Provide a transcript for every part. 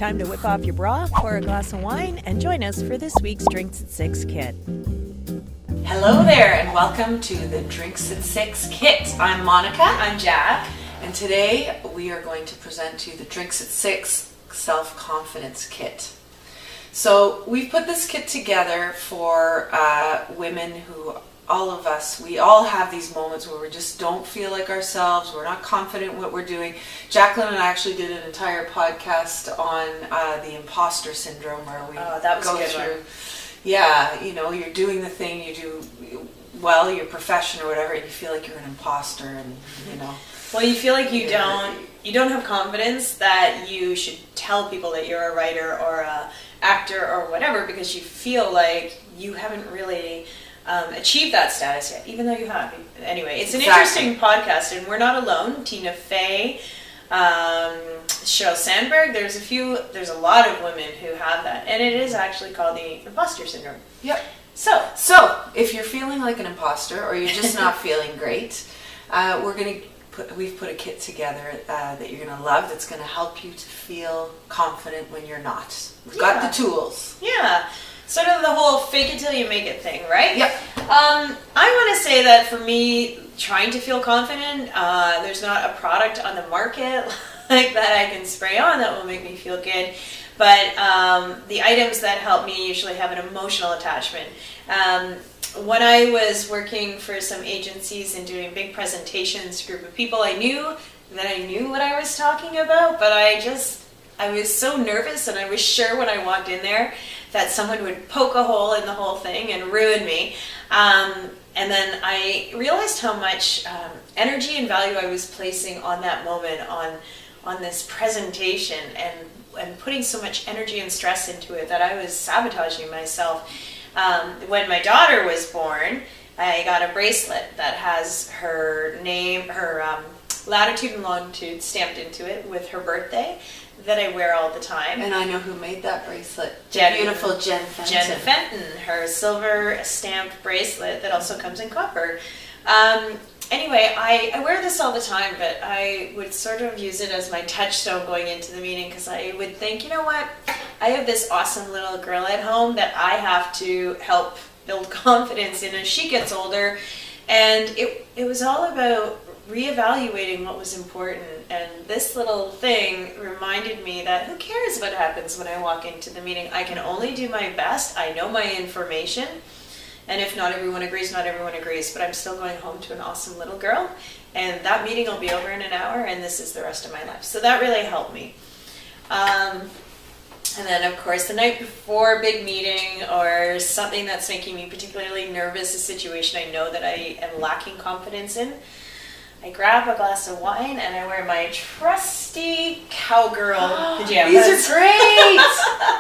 time to whip off your bra, pour a glass of wine, and join us for this week's Drinks at 6 Kit. Hello there, and welcome to the Drinks at 6 Kit. I'm Monica. I'm Jack. And today we are going to present to you the Drinks at 6 Self-Confidence Kit. So we've put this kit together for women who, all of us, we all have these moments where we just don't feel like ourselves, we're not confident in what we're doing. Jacqueline and I actually did an entire podcast on the imposter syndrome where we go through, yeah, you know, you're doing the thing you do well, your profession or whatever, and you feel like you're an imposter, and you know. Well, you feel like you don't have confidence that you should tell people that you're a writer or a actor or whatever, because you feel like you haven't really achieved that status yet, even though you have. Anyway, it's an interesting podcast, and we're not alone. Tina Fey, Sheryl Sandberg, there's a lot of women who have that, and it is actually called the imposter syndrome. Yep. So if you're feeling like an imposter or you're just not feeling great, we've put a kit together that you're gonna love, that's gonna help you to feel confident when you're not. We've got the tools. Yeah. Sort of the whole fake it till you make it thing, right? Yep. I want to say that for me, trying to feel confident, there's not a product on the market like that I can spray on that will make me feel good. But the items that help me usually have an emotional attachment. When I was working for some agencies and doing big presentations, group of people, I knew that I knew what I was talking about, but I was so nervous, and I was sure when I walked in there that someone would poke a hole in the whole thing and ruin me. And then I realized how much energy and value I was placing on that moment, on this presentation, and putting so much energy and stress into it that I was sabotaging myself. When my daughter was born, I got a bracelet that has her name, her latitude and longitude stamped into it with her birthday, that I wear all the time. And I know who made that bracelet. Beautiful Jen Fenton. Jen Fenton, her silver stamped bracelet that also comes in copper. Anyway, I wear this all the time, but I would sort of use it as my touchstone going into the meeting, because I would think, you know what, I have this awesome little girl at home that I have to help build confidence in as she gets older. And it was all about reevaluating what was important, and this little thing reminded me that who cares what happens when I walk into the meeting? I can only do my best. I know my information, and if not everyone agrees, not everyone agrees, but I'm still going home to an awesome little girl, and that meeting will be over in an hour, and this is the rest of my life. So that really helped me. And then, of course, the night before a big meeting or something that's making me particularly nervous, a situation I know that I am lacking confidence in, I grab a glass of wine and I wear my trusty cowgirl pajamas. These are great!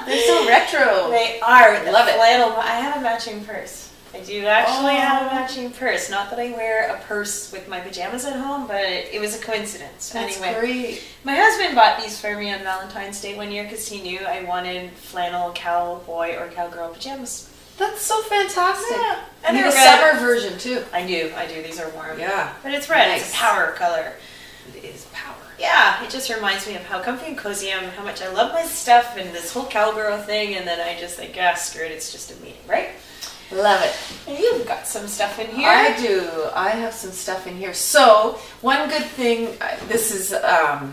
They're so retro. They are. Love it. Flannel. I have a matching purse. I do actually have a matching purse. Not that I wear a purse with my pajamas at home, but it was a coincidence. That's anyway, great. My husband bought these for me on Valentine's Day one year because he knew I wanted flannel cowboy or cowgirl pajamas. That's so fantastic. Yeah. And they're the red. summer version too. I do. These are warm. Yeah. But it's red. Nice. It's a power color. It is power. Yeah, it just reminds me of how comfy and cozy I am, how much I love my stuff and this whole cowgirl thing, and then I just think, screw it, it's just a meeting, right? Love it. And you've got some stuff in here. I do. I have some stuff in here. So, one good thing, this is a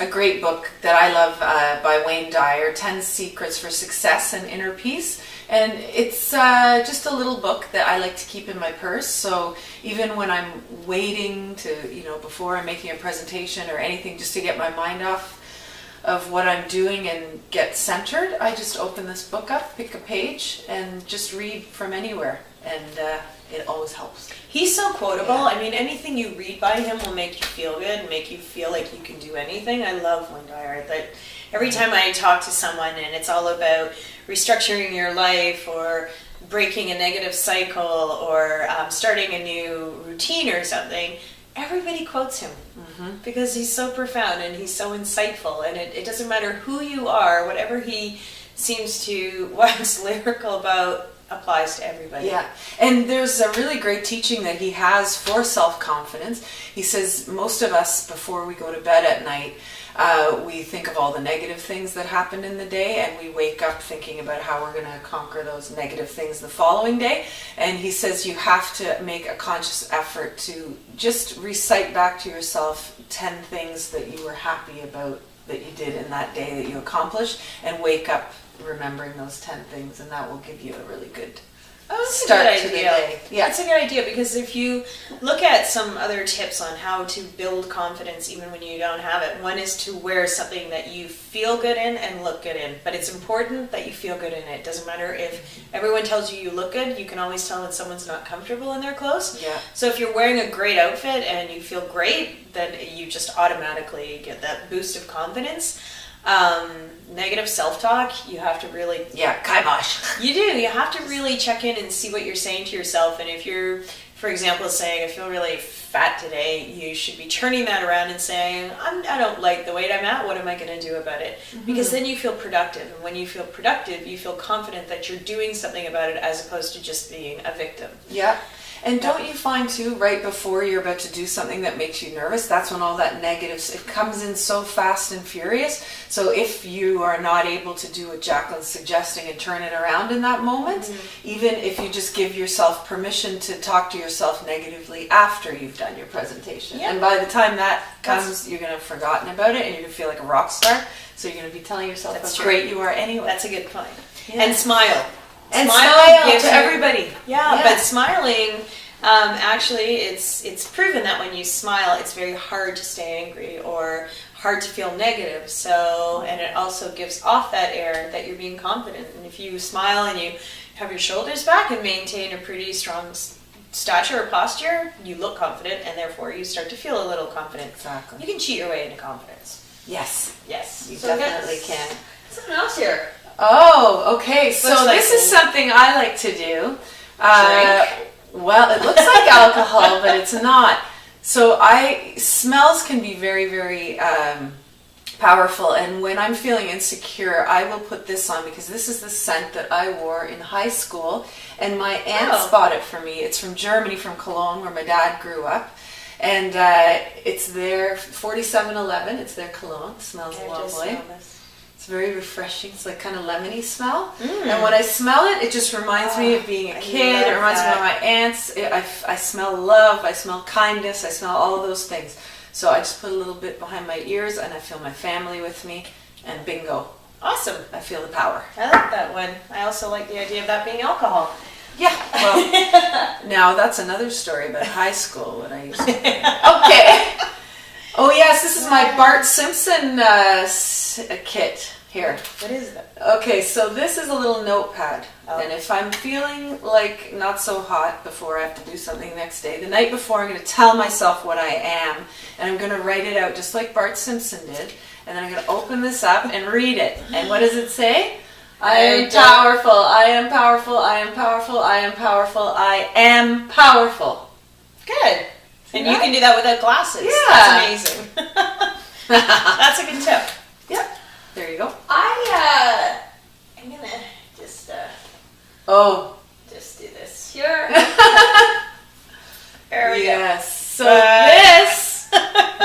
great book that I love by Wayne Dyer, 10 Secrets for Success and Inner Peace. And it's just a little book that I like to keep in my purse. So even when I'm waiting to, before I'm making a presentation or anything, just to get my mind off of what I'm doing and get centered, I just open this book up, pick a page, and just read from anywhere. And it always helps. He's so quotable. Yeah. I mean, anything you read by him will make you feel good and make you feel like you can do anything. I love Wayne Dyer. That every time I talk to someone and it's all about restructuring your life or breaking a negative cycle or starting a new routine or something, everybody quotes him because he's so profound and he's so insightful, and it doesn't matter who you are, whatever he seems to wax lyrical about applies to everybody. Yeah, and there's a really great teaching that he has for self-confidence. He says most of us, before we go to bed at night, We think of all the negative things that happened in the day, and we wake up thinking about how we're going to conquer those negative things the following day. And he says you have to make a conscious effort to just recite back to yourself 10 things that you were happy about that you did in that day that you accomplished, and wake up remembering those 10 things, and that will give you a really good start to the day. Yeah, it's a good idea, because if you look at some other tips on how to build confidence even when you don't have it, one is to wear something that you feel good in and look good in. But it's important that you feel good in it. It doesn't matter if everyone tells you you look good. You can always tell when someone's not comfortable in their clothes. Yeah. So if you're wearing a great outfit and you feel great, then you just automatically get that boost of confidence. Negative self-talk, you have to really... Yeah, kibosh. You do. You have to really check in and see what you're saying to yourself. And if you're, for example, saying, I feel really fat today, you should be turning that around and saying, I don't like the weight I'm at. What am I going to do about it? Mm-hmm. Because then you feel productive. And when you feel productive, you feel confident that you're doing something about it as opposed to just being a victim. Yeah. And don't you find too, right before you're about to do something that makes you nervous, that's when all that negative, it comes in so fast and furious. So if you are not able to do what Jacqueline's suggesting and turn it around in that moment, even if you just give yourself permission to talk to yourself negatively after you've done your presentation. And by the time that comes, you're going to have forgotten about it, and you're going to feel like a rock star. So you're going to be telling yourself how great you are anyway. That's a good point. Yeah. And smile. And smile to everybody. Yeah, but smiling, actually, it's proven that when you smile, it's very hard to stay angry or hard to feel negative. So, and it also gives off that air that you're being confident. And if you smile and you have your shoulders back and maintain a pretty strong stature or posture, you look confident, and therefore you start to feel a little confident. Exactly. You can cheat your way into confidence. Yes. Yes. You definitely can. Something else here. Oh, okay. So this is something I like to do. Well, it looks like alcohol, but it's not. So smells can be very, very powerful. And when I'm feeling insecure, I will put this on, because this is the scent that I wore in high school. And my aunts bought it for me. It's from Germany, from Cologne, where my dad grew up. And it's their 4711. It's their cologne. It smells lovely. It's very refreshing. It's like kind of lemony smell. And when I smell it, it just reminds me of being a kid. It reminds me of my aunts. I smell love. I smell kindness. I smell all of those things. So I just put a little bit behind my ears, and I feel my family with me, and bingo. Awesome. I feel the power. I like that one. I also like the idea of that being alcohol. Yeah. Well, now that's another story about high school, what I used to do. Okay. Oh yes, this is my Bart Simpson kit here. What is that? Okay, so this is a little notepad. And if I'm feeling like not so hot before I have to do something next day, the night before I'm going to tell myself what I am, and I'm going to write it out just like Bart Simpson did, and then I'm going to open this up and read it. And what does it say? I am powerful, I am powerful, I am powerful, I am powerful, I am powerful. Good. And you can do that without glasses. Yeah. That's amazing. That's a good tip. Yep. There you go. I'm gonna just just do this here. There we go. Yes. So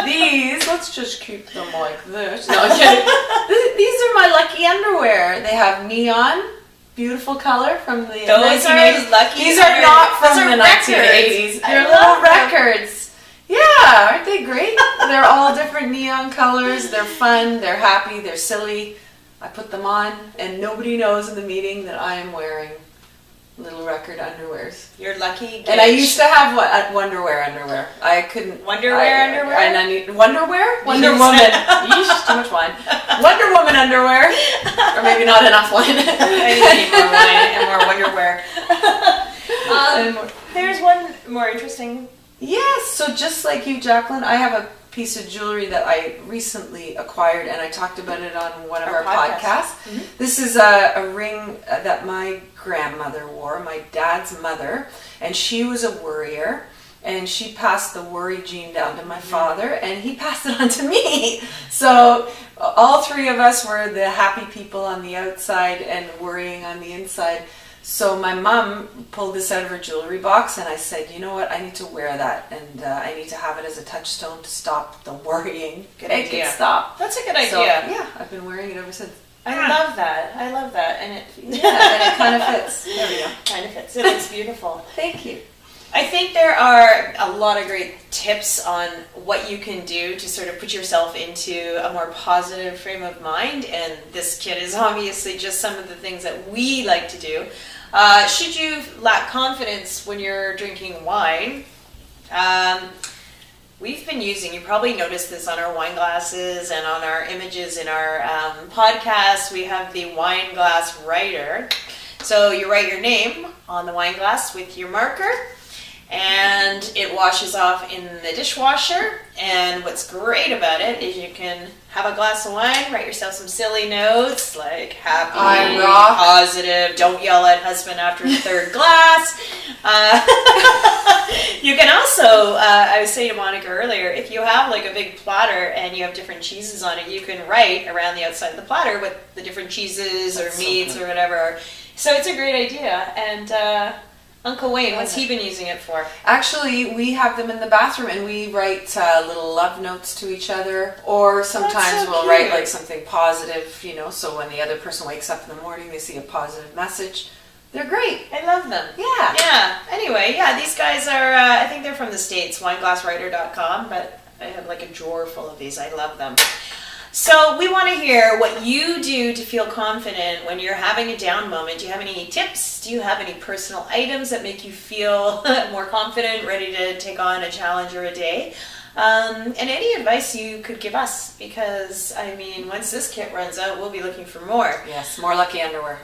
these, let's just keep them like this. No, I'm kidding. These are my lucky underwear. They have neon, beautiful color from the 1980s. Lucky. These are not from the 1980s. They're little records. Yeah, aren't they great? They're all different neon colors. They're fun. They're happy. They're silly. I put them on, and nobody knows in the meeting that I am wearing little record underwears. You're lucky. And I used to have Wonderwear underwear. I couldn't. Wonderwear underwear? I need Wonderwear? Wonder Woman. Yeesh, too much wine. Wonder Woman underwear. Or maybe not enough wine. I need more wine and more Wonderwear. There's one more interesting. Yes, so just like you, Jacqueline, I have a piece of jewelry that I recently acquired, and I talked about it on one of our podcasts. Mm-hmm. This is a ring that my grandmother wore, my dad's mother, and she was a worrier, and she passed the worry gene down to my father, and he passed it on to me. So all three of us were the happy people on the outside and worrying on the inside. So my mom pulled this out of her jewelry box, and I said, you know what, I need to wear that, and I need to have it as a touchstone to stop the worrying. Good Make idea. it stop. That's a good idea. So, yeah, I've been wearing it ever since. I love that. I love that. And it kind of fits. There we go. kind of fits. It looks beautiful. Thank you. I think there are a lot of great tips on what you can do to sort of put yourself into a more positive frame of mind, and this kit is obviously just some of the things that we like to do. Should you lack confidence when you're drinking wine, we've been using, you probably noticed this on our wine glasses and on our images in our podcast, we have the wine glass writer. So you write your name on the wine glass with your marker, and it washes off in the dishwasher. And what's great about it is you can have a glass of wine, write yourself some silly notes like happy, I rock, positive, don't yell at husband after the third glass. You can also, I was saying to Monica earlier, if you have like a big platter and you have different cheeses on it, you can write around the outside of the platter what the different cheeses That's or meats so or whatever. So it's a great idea. And Uncle Wayne, what's he been using it for? Actually, we have them in the bathroom, and we write little love notes to each other, or sometimes so we'll cute. write like something positive, you know, so when the other person wakes up in the morning, they see a positive message. They're great. I love them. Yeah. Yeah. Anyway, yeah, these guys are, I think they're from the States, wineglasswriter.com, but I have like a drawer full of these. I love them. So we want to hear what you do to feel confident when you're having a down moment. Do you have any tips? Do you have any personal items that make you feel more confident, ready to take on a challenge or a day? And any advice you could give us, because, I mean, once this kit runs out, we'll be looking for more. Yes, more lucky underwear.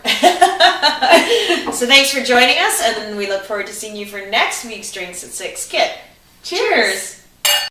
So thanks for joining us, and we look forward to seeing you for next week's Drinks at 6 kit. Cheers!